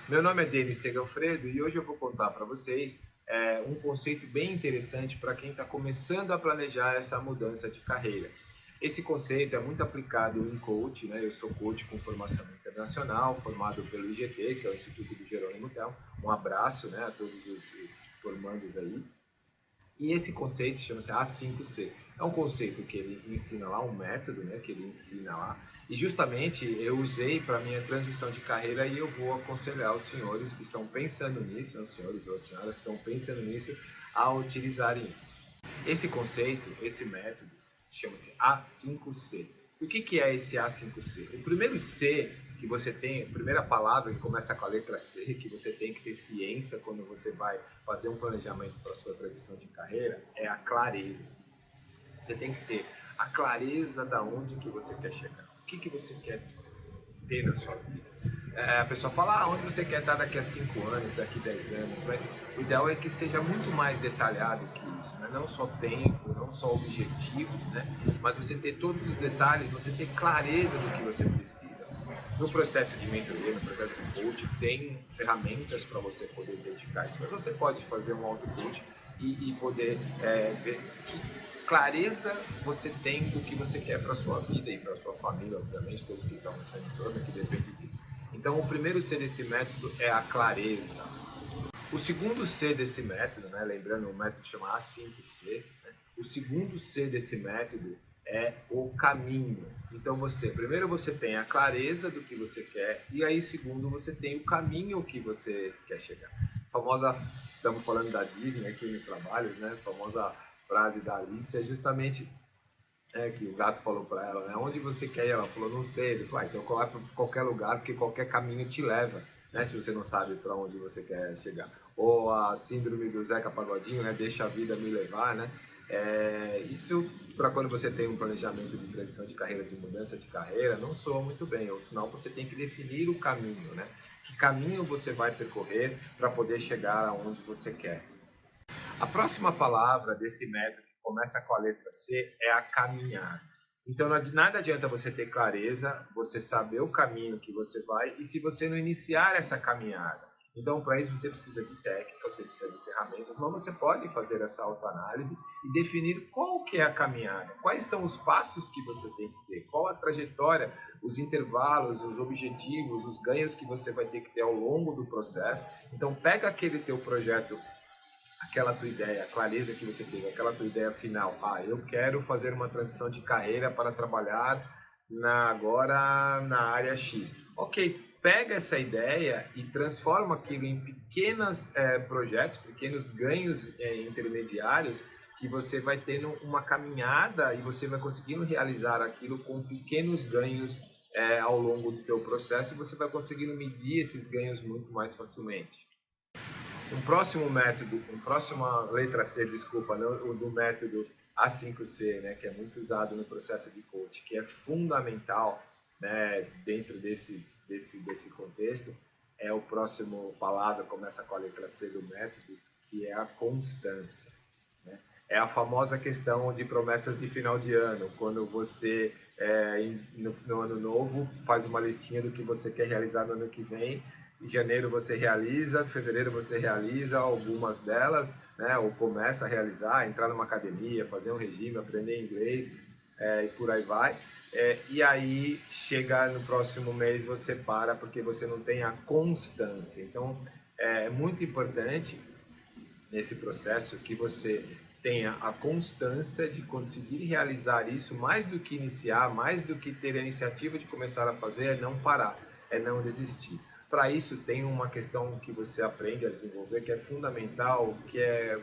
Meu nome é Denis Segalfredo e hoje eu vou contar para vocês um conceito bem interessante para quem está começando a planejar essa mudança de carreira. Esse conceito é muito aplicado em coach, né? Eu sou coach com formação internacional, formado pelo IGT, que é o Instituto do Jerônimo Tel. Um abraço, né, a todos os formandos aí. E esse conceito chama-se A5C. É um conceito que ele ensina lá, um método, né, que ele ensina lá. E justamente eu usei para minha transição de carreira e eu vou aconselhar os senhores que estão pensando nisso, os senhores ou as senhoras que estão pensando nisso, a utilizarem isso. Esse conceito, esse método, chama-se A5C. O que é esse A5C? O primeiro C que você tem, a primeira palavra que começa com a letra C, que você tem que ter ciência quando você vai fazer um planejamento para a sua transição de carreira, é a clareza. Você tem que ter a clareza da onde que você quer chegar. O que você quer ter na sua vida. A pessoa fala, onde você quer estar daqui a 5 anos, daqui a 10 anos, mas o ideal é que seja muito mais detalhado que isso, né? Não só tempo, não só objetivos, né? Mas você ter todos os detalhes, você ter clareza do que você precisa. No processo de mentoria, no processo de coaching, tem ferramentas para você poder dedicar isso, mas você pode fazer um auto-coaching e poder ver que clareza você tem do que você quer para sua vida e para sua família, obviamente, todos que estão no seu entorno, que depende disso. Então, o primeiro C desse método é a clareza. O segundo C desse método, né, lembrando o método chama A5C, né, o segundo C desse método é o caminho. Então, primeiro você tem a clareza do que você quer e aí segundo você tem o caminho que você quer chegar. A famosa, estamos falando da Disney aqui nos trabalhos, né, a famosa frase da Alice é justamente que o gato falou para ela, né? Onde você quer ir? Ela falou, não sei. Ele falou, então coloca para qualquer lugar, porque qualquer caminho te leva, né? Se você não sabe para onde você quer chegar. Ou a síndrome do Zeca Pagodinho, né? Deixa a vida me levar, né? Isso, para quando você tem um planejamento de transição de carreira, de mudança de carreira, não soa muito bem. Ou senão você tem que definir o caminho, né? Que caminho você vai percorrer para poder chegar aonde você quer. A próxima palavra desse método, que começa com a letra C, é a caminhar. Então, nada adianta você ter clareza, você saber o caminho que você vai, e se você não iniciar essa caminhada. Então, para isso, você precisa de técnica, você precisa de ferramentas, mas você pode fazer essa autoanálise e definir qual que é a caminhada, quais são os passos que você tem que ter, qual a trajetória, os intervalos, os objetivos, os ganhos que você vai ter que ter ao longo do processo. Então, pega aquele teu projeto, aquela tua ideia, a clareza que você teve, aquela tua ideia final. Eu quero fazer uma transição de carreira para trabalhar agora na área X. Ok, pega essa ideia e transforma aquilo em pequenos projetos, pequenos ganhos intermediários que você vai tendo uma caminhada e você vai conseguindo realizar aquilo com pequenos ganhos ao longo do teu processo e você vai conseguindo medir esses ganhos muito mais facilmente. Um próximo método, uma próxima letra C, desculpa, o do método A5C, né, que é muito usado no processo de coach, que é fundamental, né, dentro desse contexto, é o próximo palavra, começa com a letra C do método, que é a constância. Né? É a famosa questão de promessas de final de ano, quando você, no ano novo, faz uma listinha do que você quer realizar no ano que vem. Em janeiro você realiza, em fevereiro você realiza algumas delas, né? Ou começa a realizar, entrar numa academia, fazer um regime, aprender inglês e por aí vai. E aí chega no próximo mês você para porque você não tem a constância. Então é muito importante nesse processo que você tenha a constância de conseguir realizar isso, mais do que iniciar, mais do que ter a iniciativa de começar a fazer, é não parar, é não desistir. Para isso tem uma questão que você aprende a desenvolver que é fundamental, que é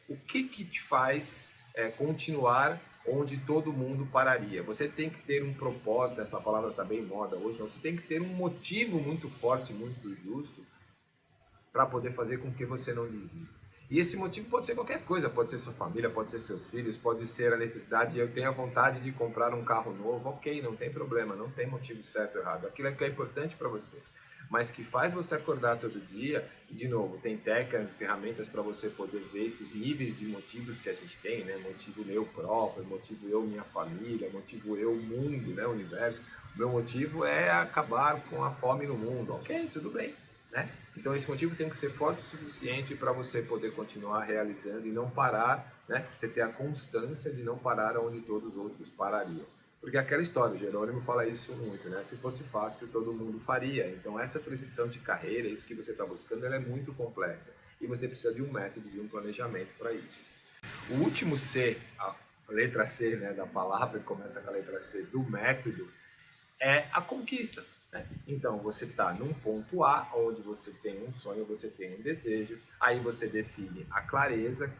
o que te faz continuar onde todo mundo pararia. Você tem que ter um propósito, essa palavra está bem moda hoje, você tem que ter um motivo muito forte, muito justo, para poder fazer com que você não desista. E esse motivo pode ser qualquer coisa, pode ser sua família, pode ser seus filhos, pode ser a necessidade, eu tenho a vontade de comprar um carro novo, ok, não tem problema, não tem motivo certo ou errado, aquilo é que é importante para você, mas que faz você acordar todo dia, e de novo, tem técnicas, ferramentas para você poder ver esses níveis de motivos que a gente tem, né? Motivo meu próprio, motivo eu, minha família, motivo eu, mundo, né? Universo. O meu motivo é acabar com a fome no mundo, ok, tudo bem, né? Então esse motivo tem que ser forte o suficiente para você poder continuar realizando e não parar, né? Você ter a constância de não parar onde todos os outros parariam. Porque aquela história, o Jerônimo fala isso muito, né? Se fosse fácil, todo mundo faria. Então essa transição de carreira, isso que você está buscando, ela é muito complexa. E você precisa de um método, de um planejamento para isso. O último C, a letra C, né, da palavra, que começa com a letra C do método, é a conquista. Né? Então, você está num ponto A, onde você tem um sonho, você tem um desejo, aí você define a clareza,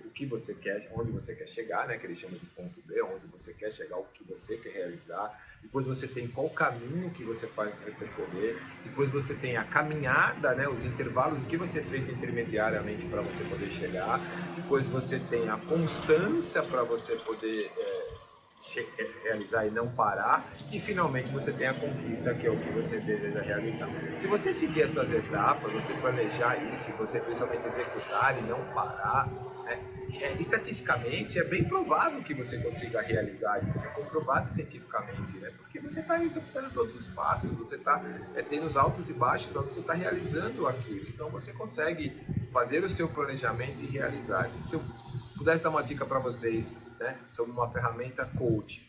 o que você quer, onde você quer chegar, né? Que eles chamam de ponto B, onde você quer chegar, o que você quer realizar. Depois você tem qual caminho que você vai percorrer. Depois você tem a caminhada, né? Os intervalos, o que você fez intermediariamente para você poder chegar. Depois você tem a constância para você poder realizar e não parar, e finalmente você tem a conquista, que é o que você deseja realizar. Se você seguir essas etapas, você planejar isso, você principalmente executar e não parar, né, estatisticamente é bem provável que você consiga realizar isso, é comprovado cientificamente, né, porque você está executando todos os passos, você está tendo os altos e baixos, então você está realizando aquilo, então você consegue fazer o seu planejamento e realizar. Se eu pudesse dar uma dica para vocês, né, sobre uma ferramenta coaching,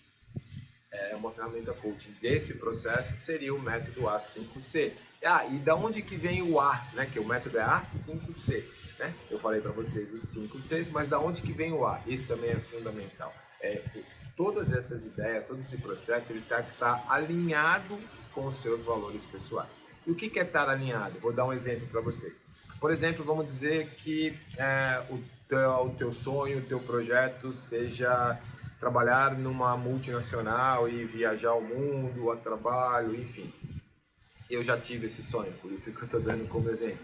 uma ferramenta coaching desse processo seria o método A5C. E da onde que vem o A, né, que o método é A5C, né? Eu falei para vocês os 5 Cs, mas da onde que vem o A? Isso também é fundamental. Todas essas ideias, todo esse processo, ele tá alinhado com os seus valores pessoais. E o que é estar alinhado? Vou dar um exemplo para vocês. Por exemplo, vamos dizer que o teu sonho, o teu projeto seja trabalhar numa multinacional e viajar o mundo a trabalho, enfim. Eu já tive esse sonho, por isso que eu estou dando como exemplo.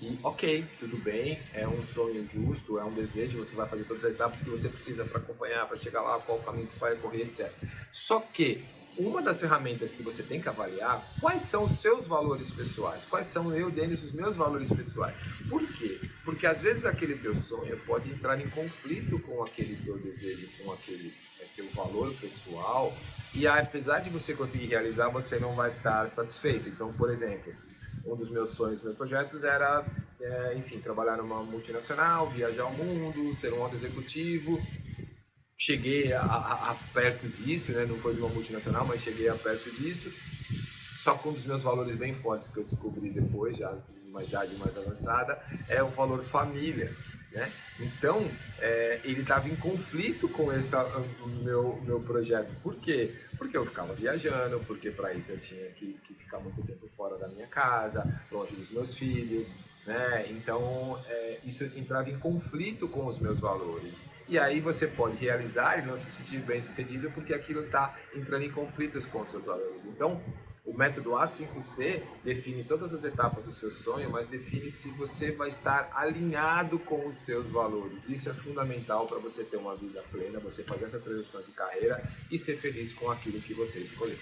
E ok, tudo bem, é um sonho justo, é um desejo, você vai fazer todas as etapas que você precisa para acompanhar, para chegar lá, qual caminho você vai correr, etc. Só que uma das ferramentas que você tem que avaliar, quais são os seus valores pessoais, quais são deles os meus valores pessoais. Por quê? Porque às vezes aquele teu sonho pode entrar em conflito com aquele teu desejo, com aquele teu valor pessoal, e apesar de você conseguir realizar, você não vai estar satisfeito. Então, por exemplo, um dos meus sonhos, meus projetos era, enfim, trabalhar numa multinacional, viajar ao mundo, ser um alto executivo. Cheguei a perto disso, né? Não foi de uma multinacional, mas cheguei a perto disso. Só que um dos meus valores bem fortes que eu descobri depois, já numa idade mais avançada, é o valor família. Né? Então, ele estava em conflito com esse meu projeto. Por quê? Porque eu ficava viajando, porque para isso eu tinha que ficar muito tempo fora da minha casa, longe dos meus filhos, né? Então, isso entrava em conflito com os meus valores. E aí você pode realizar e não se sentir bem sucedido porque aquilo está entrando em conflitos com os seus valores. Então, o método A5C define todas as etapas do seu sonho, mas define se você vai estar alinhado com os seus valores. Isso é fundamental para você ter uma vida plena, você fazer essa transição de carreira e ser feliz com aquilo que você escolheu.